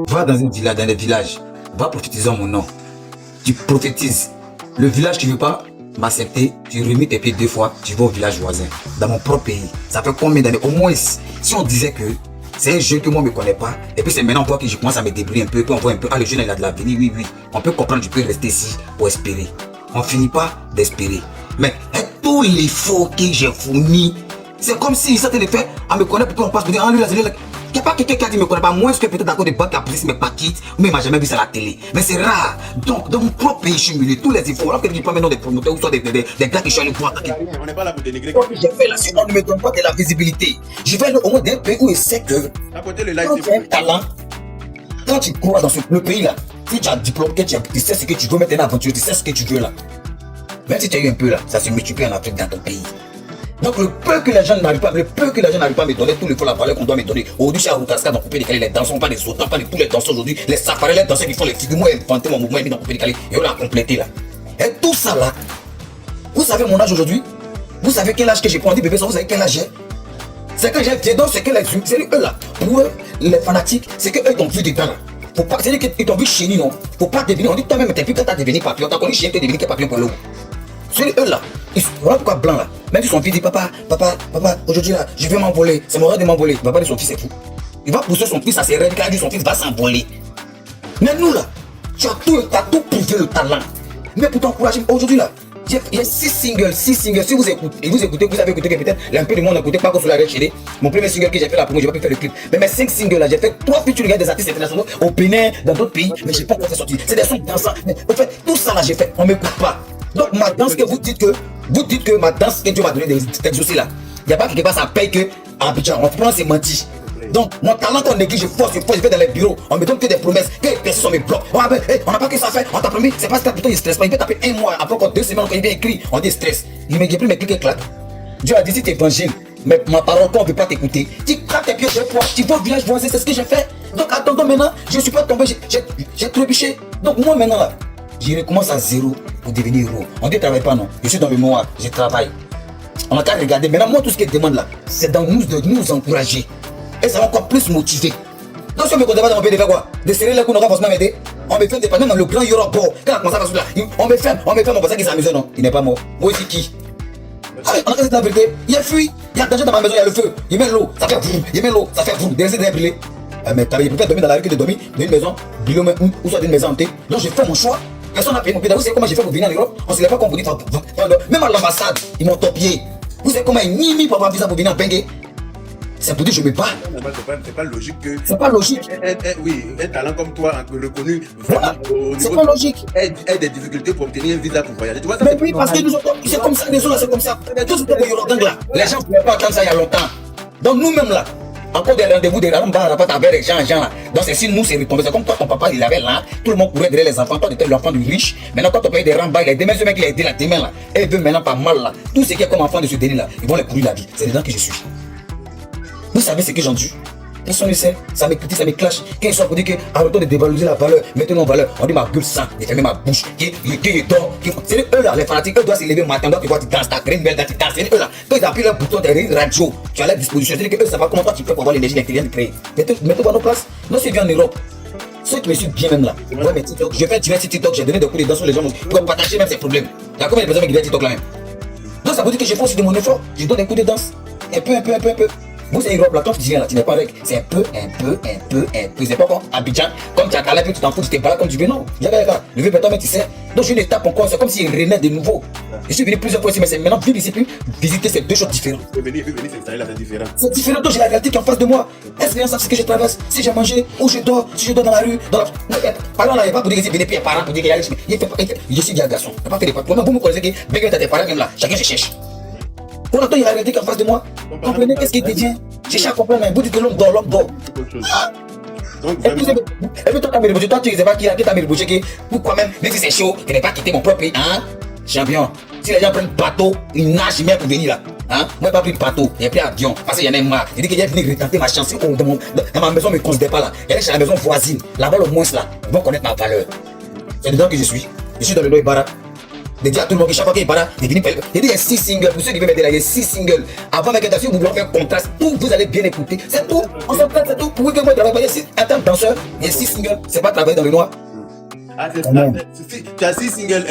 Va dans dans les villages, va prophétiser en mon nom. Tu prophétises. Le village qui ne veut pas m'accepter, tu remis tes pieds 2 fois, tu vas au village voisin, dans mon propre pays. Ça fait combien d'années? Au moins, si on disait que c'est un jeu que moi je ne me connais pas, et puis c'est maintenant toi que je commence à me débrouiller un peu, puis on voit un peu, ah le jeune il a de l'avenir, oui, oui, on peut comprendre, tu peux rester ici pour espérer. On finit pas d'espérer. Mais tous les faux que j'ai fournis, c'est comme si ça te le fait à me connaître, pour qu'on passe, pour dire, ah lui là, c'est lui là. Il n'y a pas quelqu'un qui a dit, me connaît pas, moins que peut-être d'accord de battre la police, mais pas quitte, mais il m'a jamais vu ça à la télé. Mais c'est rare. Donc, dans mon propre pays, je suis humilié. Tous les efforts, alors que je ne dis pas maintenant des promoteurs ou soit des gars qui sont allés voir. On n'est pas là pour dénigrer. J'ai fait là, si on ne me donne pas de la visibilité, je vais aller au moins d'un pays où il sait que quand tu as un talent, quand tu crois dans le pays là, si tu as un diplôme, que tu sais ce que tu veux mettre en aventure, tu sais ce que tu veux là. Même si tu as eu un peu là, ça se multiplie en Afrique dans ton pays. Donc le peu que les gens n'arrivent pas, à me donner tout le fois la valeur qu'on doit me donner. Aujourd'hui, chez Aroutaska, dans Coupé Décalé, les danseurs, pas les autres, pas tous les danseurs aujourd'hui, les safaris, les danseurs qui font les figures, moi, inventé mon mouvement, mis dans Coupé Décalé, et on l'a complété là. Et tout ça là, vous savez mon âge aujourd'hui? Vous savez quel âge que j'ai pris? Bébé, vous savez quel âge j'ai? C'est que j'ai donc c'est que c'est eux là. Pour eux, les fanatiques, c'est que eux t'ont vu dedans là. Faut pas, c'est-à-dire qu'ils t'ont vu chéni, non? Faut pas devenir, on dit toi-même, t'es plus quand t'as devenu papillon, t'as connu chien, t'es devenu papillon pour l'eau. C'est eux là. Voilà pourquoi blanc là. Même si son fils dit papa, aujourd'hui là, je vais m'envoler. C'est mon rêve de m'envoler. Il va pas dire son fils c'est fou. Il va pousser son fils à ses rêves, car son fils va s'envoler. Mais nous là, tu as tout privé le talent. Mais pour t'encourager, aujourd'hui là, il y a 6 singles. Si vous écoutez, vous avez écouté que peut-être un peu de monde n'écoutait pas que sur la chérie. Mon premier single que j'ai fait là, pour moi, je vais pas faire le clip. Mais mes 5 singles là, j'ai fait 3 features des artistes internationaux au Bénin, dans d'autres pays, mais j'ai pas encore fait sortir. C'est des sons dansants. Mais en fait, tout ça là, j'ai fait, on m'écoute pas. Donc ma danse que vous dites que ma danse que Dieu m'a donné d'exaucer là, il n'y a pas quelque part ça paye que à Abidjan, on prend c'est menti. Donc mon talent qu'on néglige, je force, je vais dans les bureaux, on me donne que des promesses, que les personnes me bloquent. On n'a pas que ça fait, on t'a promis, c'est pas ça, plutôt il stresse pas, il peut taper 1 mois, après encore 2 semaines, quand il vient écrit, on dit stress. Il me dit plus mes clics éclatent. Dieu a dit si tu es évangile, mais ma parole quand on ne veut pas t'écouter, tu craques tes pieds chez toi, tu vas au village voisin, c'est ce que j'ai fait. Donc attends maintenant, je ne suis pas tombé, j'ai trébuché. Donc moi maintenant là, je recommence à zéro pour devenir héros. On dit travaille pas non. Je suis dans le noir, je travaille. On a qu'à regarder. Maintenant, moi, tout ce qu'il demande là, c'est dans nous de nous encourager. Et ça va encore plus motiver. Donc, si on me connaît pas dans mon pays, de faire quoi? De serrer les coups, on va forcément m'aider. On me fait des panneaux dans le grand Europe. Quand on commence à faire là, on me fait mon voisin qui s'amuse, non? Il n'est pas mort. Moi aussi qui? Allez, on a qu'à la vérité. Il y a fuite, il y a danger dans ma maison, il y a le feu. Il met l'eau, ça fait boum. Il met l'eau, ça fait boum. Des essais brûlés. Mais tu préfères dormir dans la rue que de dormir dans une maison, ou soit d'une maison hantée. Donc, j'ai fait mon choix. Personne n'a payé mon pédale. Vous savez comment j'ai fait pour venir en Europe? On ne se lève pas comme vous dites. Même à l'ambassade, ils m'ont topié. Vous savez comment ils nient pour avoir un visa pour venir en Bengue? C'est pour dire que je me bats. C'est pas logique que. C'est pas logique. Oui, un talent comme toi, reconnu. Voilà. C'est pas logique. Ait des difficultés pour obtenir un visa pour voyager. Tu vois, ça, mais oui, parce que nous autres, c'est comme ça, les autres, c'est comme ça. Tout ce que les Yorodang là, les gens ne pouvaient pas attendre ça il y a longtemps. Donc nous-mêmes là, encore des rendez-vous, des rames, avec les gens là. Donc c'est si nous, c'est retombé. C'est comme toi, ton papa, il avait là, tout le monde courait derrière les enfants. Toi, tu étais l'enfant du riche. Maintenant, quand tu payes des rambas, il a aidé, même ce mec, il a aidé la demain là. Et il veut maintenant pas mal là. Tout ce qui est comme enfant de ce délit là, ils vont les pourrir la vie. C'est dedans que je suis. Vous savez ce que j'en dis? Personne ne sait, ça me critique, ça me clash. Quand ils sont pour dire que arrêtons de dévaloriser la valeur, mettons en valeur, on dit ma gueule sang, de fermer ma bouche, qui dort. C'est eux là, les fanatiques, eux doivent se lever le matin, tu vois, tu danses, ta crème belle, tu danses. C'est eux là, quand ils appuient leur bouton de radio, tu as la disposition, c'est-à-dire que eux savent comment toi tu peux pour avoir l'énergie d'intelligence de créer. Mettez-vous à nos places. Non, c'est bien en Europe. Ceux qui me suivent bien même là, ouais, mais TikTok, je fais diverses TikTok, j'ai donné des coups de danse sur les gens pour partager même ces problèmes. Il y a combien de personnes qui viennent TikTok là même? Donc ça veut dire que je fais aussi de mon effort, je donne des coups de danse. Un peu. Vous c'est Europe là, quand tu viens là, tu n'es pas avec. C'est un peu. C'est pas comme Abidjan, comme tu as calé, puis tu t'en fous, tu te balades comme tu veux, non. Regarde, le vieux béton, mais tu sais. Donc j'ai une étape encore, c'est comme s'il renaît de nouveau. Je suis venu plusieurs fois ici, mais c'est maintenant vivre ici, puis visiter ces 2 choses différentes. Venir s'installer là, c'est différent. C'est différent, donc j'ai la réalité qui est en face de moi. Est-ce que les gens savent ce que je traverse? Si j'ai mangé, où je dors, si je dors dans la rue, par là, il n'y a pas pour dire que c'est venir parents pour dire qu'il y a je suis bien garçon. Il n'y a pas fait des papiers. Vous me connaissez que, bien que tu as tes parents même là, chacun se cherche. Pour l'instant, il y a la réalité qui est en face de moi. Comprenez qu'est-ce qui devient? Cherchez à comprendre, mais vous dites que l'homme dort. Et puis toi, tu as mis le boucher, toi, tu ne sais pas qui t'a mis le boucher, pourquoi même si c'est chaud, tu n'as pas quitté mon propre pays, hein? Champion, si les gens prennent bateau, ils nagent même pour venir là. Hein? Moi, je n'ai pas pris de bateau, j'ai pris avion, parce qu'il y en a marre. Il dit qu'il est venu retenter ma chance. Dans ma maison, je ne me considère pas là. Il y a chez la maison voisine, là-bas, au moins là, ils vont connaître ma valeur. C'est dedans que je suis. Je suis dans le Loïbara. de dire à tout le monde que chaque fois qu'il est pas là, il dit il y a 6 singles. Pour ceux qui veulent mettre là, il y a 6 singles. Avant avec si vous voulez faire un contraste, tout vous allez bien écouter. C'est tout. On s'en plaint, c'est tout. Pour que moi travailler, en tant que danseur, il y a 6 singles. C'est pas travailler dans le noir. Tu as 6 singles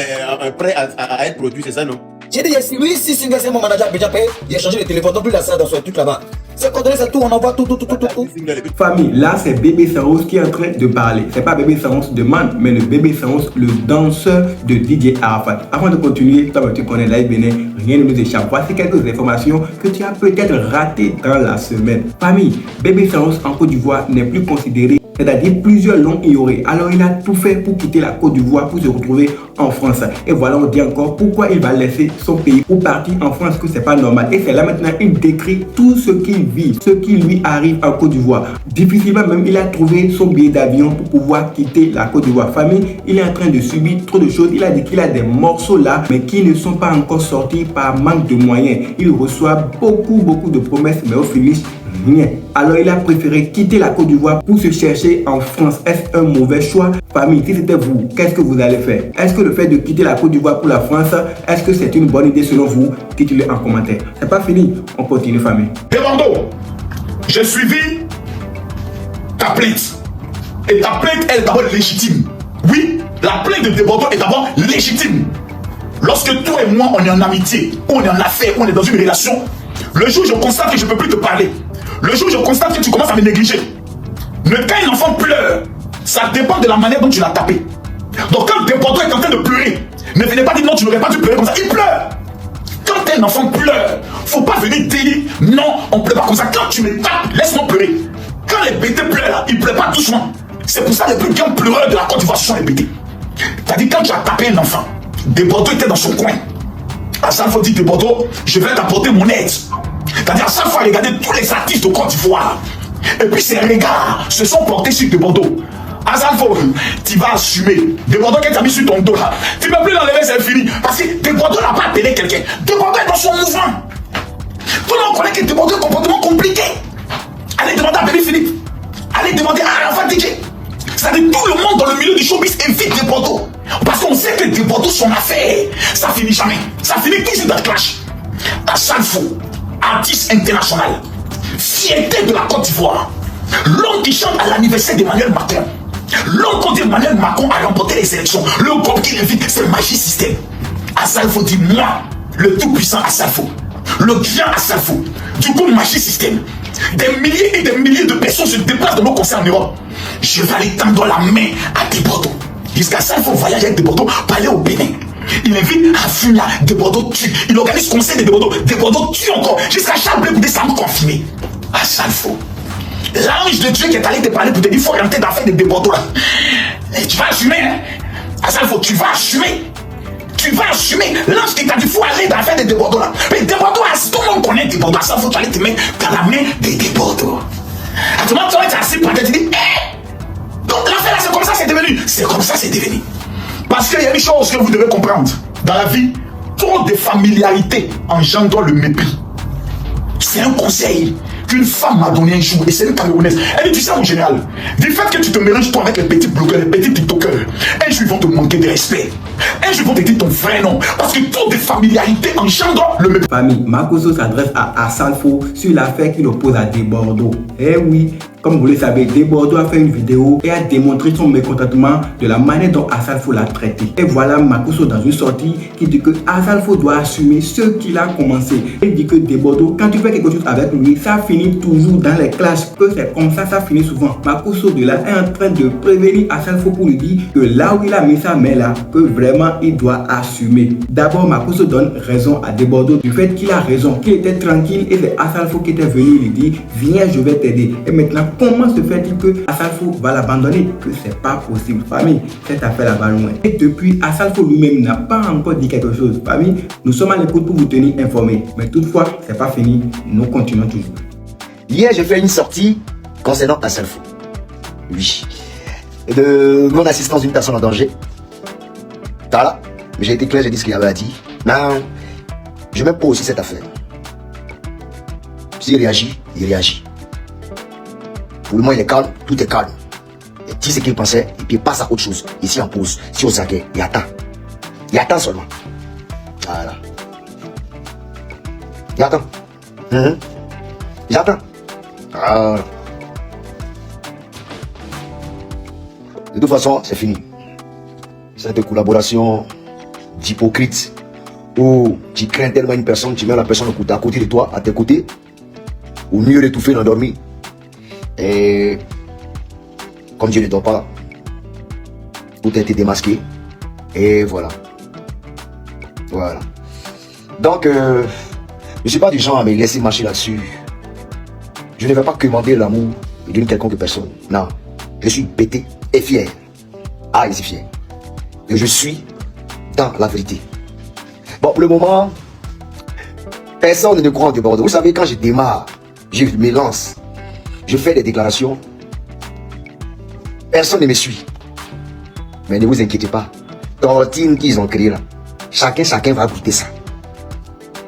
prêts à être produits, c'est ça, non? J'ai dit, oui, 6 singles, c'est mon manager déjà payé. Il a changé le téléphone, donc plus la salle dans son truc là-bas. C'est coordonné, c'est tout, on envoie tout. Famille, là c'est Bébé Saros qui est en train de parler. C'est pas Bébé Saros de Man, mais le Bébé Saros, le danseur de DJ Arafat. Avant de continuer, toi tu connais Live Bénin, rien ne nous échappe. Voici quelques informations que tu as peut-être ratées dans la semaine. Famille, Bébé Saros en Côte d'Ivoire n'est plus considéré, c'est-à-dire plusieurs l'ont ignoré. Alors il a tout fait pour quitter la Côte d'Ivoire pour se retrouver en France. Et voilà, on dit encore pourquoi il va laisser son pays pour partir en France, que c'est pas normal. Et c'est là maintenant il décrit tout ce qu'il vit, ce qui lui arrive en Côte d'Ivoire. Difficilement même, il a trouvé son billet d'avion pour pouvoir quitter la Côte d'Ivoire. Famille, il est en train de subir trop de choses. Il a dit qu'il a des morceaux là, mais qui ne sont pas encore sortis par manque de moyens. Il reçoit beaucoup de promesses, mais au finish, rien. Alors il a préféré quitter la Côte d'Ivoire pour se chercher en France. Est-ce un mauvais choix? Famille, si c'était vous, qu'est-ce que vous allez faire? Est-ce que le fait de quitter la Côte d'Ivoire pour la France, est-ce que c'est une bonne idée selon vous? Dites-le en commentaire. C'est pas fini, on continue famille. Demando, j'ai suivi ta plainte. Et ta plainte est d'abord légitime. Oui, la plainte de Debordo est d'abord légitime. Lorsque toi et moi, on est en amitié, on est en affaire, on est dans une relation, le jour où je constate que je ne peux plus te parler, le jour où je constate que tu commences à me négliger, mais quand un enfant pleure, ça dépend de la manière dont tu l'as tapé. Donc quand Debordo est en train de pleurer, ne venez pas dire non, tu n'aurais pas dû pleurer comme ça, il pleure. Quand un enfant pleure, faut pas venir dire non, on ne pleure pas comme ça. Quand tu me tapes, laisse-moi pleurer. Quand les bêtés pleurent là, ils pleurent pas doucement. C'est pour ça que les plus grands pleureurs de la Côte d'Ivoire sont les bêtés. C'est-à-dire quand tu as tapé un enfant, Debordo était dans son coin. À chaque fois, dit Debordo, je vais t'apporter mon aide. C'est-à-dire à chaque fois, regardez tous les artistes de Côte d'Ivoire. Et puis ces regards se sont portés sur Debordo. Azalfo, tu vas assumer. Debordo, quand tu as mis sur ton dos là, tu ne peux plus l'enlever, c'est fini. Parce que Debordo n'a pas appelé quelqu'un. Debordo est dans son mouvement. Tout le monde connaît que Debordo a un comportement compliqué. Allez demander à Bébé Philippe. Allez demander à Arafat DJ. C'est-à-dire tout le monde dans le milieu du showbiz évite Debordo. Parce qu'on sait que Debordo, son affaire, ça finit jamais. Ça finit toujours dans le clash. Azalfo, artiste international, fierté de la Côte d'Ivoire, l'homme qui chante à l'anniversaire d'Emmanuel Macron, l'homme quand Emmanuel Macron a remporté les élections, le groupe qui l'invite, c'est Magic System. Azalfo dit, moi, le tout-puissant Azalfo, le grand Azalfo, du groupe Magic System, des milliers et des milliers de personnes se déplacent dans nos concerts en Europe. Je vais aller tendre la main à Debordo. Jusqu'à Azalfo voyage avec Debordo pour aller au Bénin. Il invite à Funia, Debordo tue. Il organise conseil de Debordo tue encore. Jusqu'à chaque blé pour décembre confirmé. Azalfo, l'ange de Dieu qui est allé te parler pour te dire, il faut rentrer dans l'affaire de Debordo là. Et tu vas assumer, hein? Azalfo, tu vas assumer. Tu vas assumer. L'ange qui t'a dit, il faut aller dans l'affaire de Debordo là. Mais Debordo, tout le monde connaît Debordo. Azalfo, tu allais te mettre dans la main de Debordo. À tout le monde, tu vas être assis par terre, tu dis, donc l'affaire là, c'est comme ça, c'est devenu. C'est comme ça, c'est devenu. Parce qu'il y a une chose que vous devez comprendre. Dans la vie, trop de familiarité engendre le mépris. C'est un conseil qu'une femme m'a donné un jour, et c'est une Camerounaise. Elle dit, tu sais mon général, du fait que tu te mélanges toi avec les petits blogueurs, les petits tiktokers, un jour ils vont te manquer de respect. Un jour ils vont te dire ton vrai nom. Parce que trop de familiarité engendre le mépris. Famille, Makosso s'adresse à Azalfo sur l'affaire qu'il oppose à Debordo. Eh oui, comme vous le savez, Debordo a fait une vidéo et a démontré son mécontentement de la manière dont Azalfo l'a traité. Et voilà Makosso dans une sortie qui dit que Azalfo doit assumer ce qu'il a commencé. Il dit que Debordo, quand tu fais quelque chose avec lui, ça finit toujours dans les clashs, que c'est comme ça finit souvent. Makosso de là est en train de prévenir Azalfo pour lui dire que là où il a mis sa main là, que vraiment il doit assumer. D'abord, Makosso donne raison à Debordo du fait qu'il a raison, qu'il était tranquille et c'est Azalfo qui était venu lui dire viens, je vais t'aider. Et maintenant, comment se fait-il que Azalfo va l'abandonner? Que c'est pas possible, famille. Cette affaire là va loin. Et depuis, Azalfo lui-même n'a pas encore dit quelque chose. Famille, nous sommes à l'écoute pour vous tenir informés. Mais toutefois, c'est pas fini. Nous continuons toujours. Hier, j'ai fait une sortie concernant Azalfo. Oui. De mon assistance d'une personne en danger. Voilà. J'ai été clair, j'ai dit ce qu'il y avait à dire. Non, je m'aime pas aussi cette affaire. S'il réagit, il réagit. Pour le moment, il est calme, tout est calme. Il dit ce qu'il pensait, et puis il passe à autre chose. Ici, en pause, si on s'inquiète, il attend. Il attend seulement. Voilà. J'attends. J'attends. Voilà. De toute façon, c'est fini. Cette collaboration d'hypocrite où tu crains tellement une personne, tu mets la personne à côté de toi, à tes côtés, ou mieux l'étouffer, l'endormir. Et comme Dieu ne dort pas, tout a été démasqué. Et voilà. Voilà. Donc, je ne suis pas du genre à me laisser marcher là-dessus. Je ne vais pas commander l'amour d'une quelconque personne. Non. Je suis pété et fier. Ah, il est fier. Et je suis dans la vérité. Bon, pour le moment, personne ne croit en débordement. Vous savez, quand je démarre, je me lance, je fais des déclarations, personne ne me suit. Mais ne vous inquiétez pas. Tortine qu'ils ont créé là, chacun va goûter ça.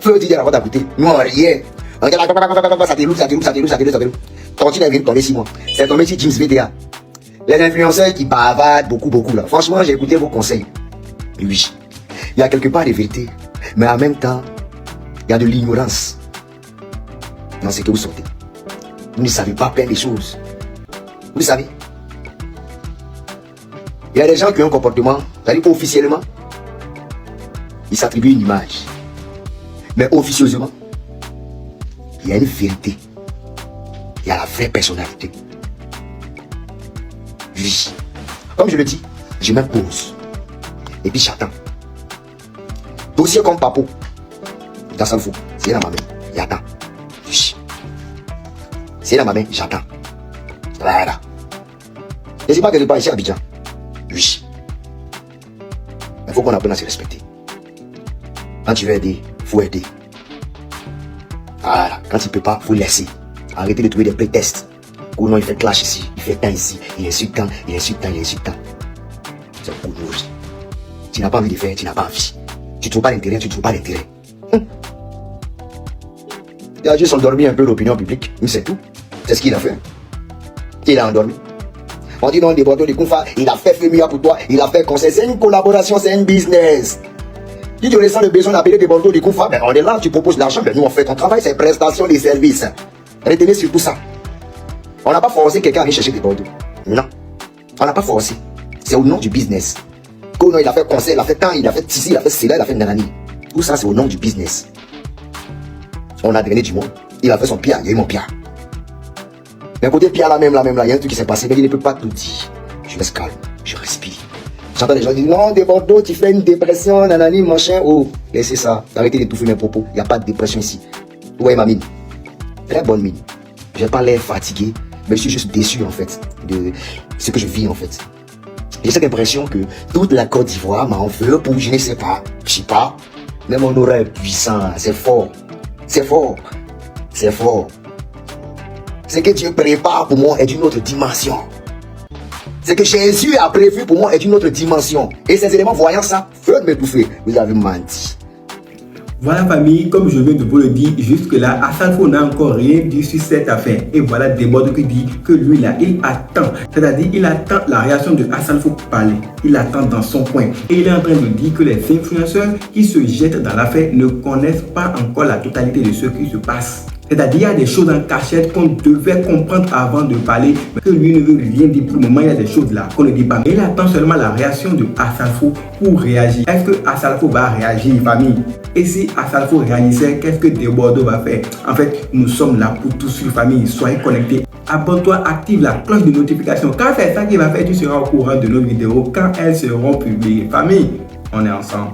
Faut dire avant d'goûter. Nous, on rien. Ça déroule. Tortine est venu tomber 6 mois. C'est tombé sur James VDA. Les influenceurs qui bavardent beaucoup là. Franchement, j'ai écouté vos conseils. Oui. Il y a quelque part des vérités. Mais en même temps, il y a de l'ignorance dans ce que vous sortez. Vous ne savez pas plein des choses. Vous le savez. Il y a des gens qui ont un comportement, c'est-à-dire qu'officiellement, ils s'attribuent une image. Mais officieusement, il y a une vérité. Il y a la vraie personnalité. Oui. Comme je le dis, je m'impose. Et puis j'attends. Dossier comme Papo. Dans ça, c'est dans ma main. J'attends. Oui. C'est dans ma main, j'attends. Voilà. Et c'est pas quelque part ici à Abidjan. Oui. Il faut qu'on apprenne à se respecter. Quand tu veux aider, il faut aider. Voilà. Quand tu ne peux pas, il faut laisser. Arrêtez de trouver des prétextes. Oh non, il fait clash ici, il fait tant ici, il insulte tant. C'est un coup de rouge. Tu n'as pas envie de faire, tu n'as pas envie. Tu ne trouves pas l'intérêt, tu ne trouves pas l'intérêt. Il a juste endormi un peu l'opinion publique, mais c'est tout. C'est ce qu'il a fait. Il a endormi. On dit non, des bordeaux de Koufa, il a fait FEMIA pour toi, il a fait conseil. C'est une collaboration, c'est un business. Si tu ressens le besoin d'appeler des bordeaux de Koufa, ben on est là, tu proposes l'argent, ben nous on fait ton travail, c'est prestation des services. Retenez surtout ça. On n'a pas forcé quelqu'un à aller chercher des bordeaux. Non. On n'a pas forcé. C'est au nom du business. Quand il a fait conseil, il a fait temps, il a fait ici, il a fait cela, il a fait nanani. Tout ça, c'est au nom du business. On a drainé du monde. Il a fait son pire, il y a eu mon pire. Mais côté pire, là même, il y a un truc qui s'est passé, mais il ne peut pas tout dire. Je reste calme, je respire. J'entends des gens dire non, des bordeaux, tu fais une dépression, nanani, machin. Oh, laissez ça. Arrêtez d'étouffer mes propos. Il n'y a pas de dépression ici. Vous voyez ma mine. Très bonne mine. Je n'ai pas l'air fatigué, mais je suis juste déçu en fait de ce que je vis en fait. J'ai cette impression que toute la Côte d'Ivoire m'en veut pour je ne sais pas. Je sais pas. Mais mon aura est puissant, c'est fort. C'est fort. C'est fort. Ce que Dieu prépare pour moi est d'une autre dimension. Ce que Jésus a prévu pour moi est d'une autre dimension. Et ces éléments voyant ça, veulent m'étouffer. Vous avez menti. Voilà famille, comme je viens de vous le dire, jusque-là, Asalfo n'a encore rien dit sur cette affaire. Et voilà Déborde qui dit que lui là, il attend. C'est-à-dire, il attend la réaction de Asalfo pour parler. Il attend dans son coin. Et il est en train de dire que les influenceurs qui se jettent dans l'affaire ne connaissent pas encore la totalité de ce qui se passe. C'est-à-dire, il y a des choses en cachette qu'on devait comprendre avant de parler, mais que lui ne veut rien dire pour le moment. Il y a des choses là qu'on ne dit pas. Mais il attend seulement la réaction de Asalfo pour réagir. Est-ce que Asalfo va réagir, famille? Et si Asalfo réagissait, qu'est-ce que Déborde va faire? En fait, nous sommes là pour tous suivre, famille. Soyez connectés. Abonne-toi, active la cloche de notification. Quand c'est ça qui va faire, tu seras au courant de nos vidéos quand elles seront publiées. Famille, on est ensemble.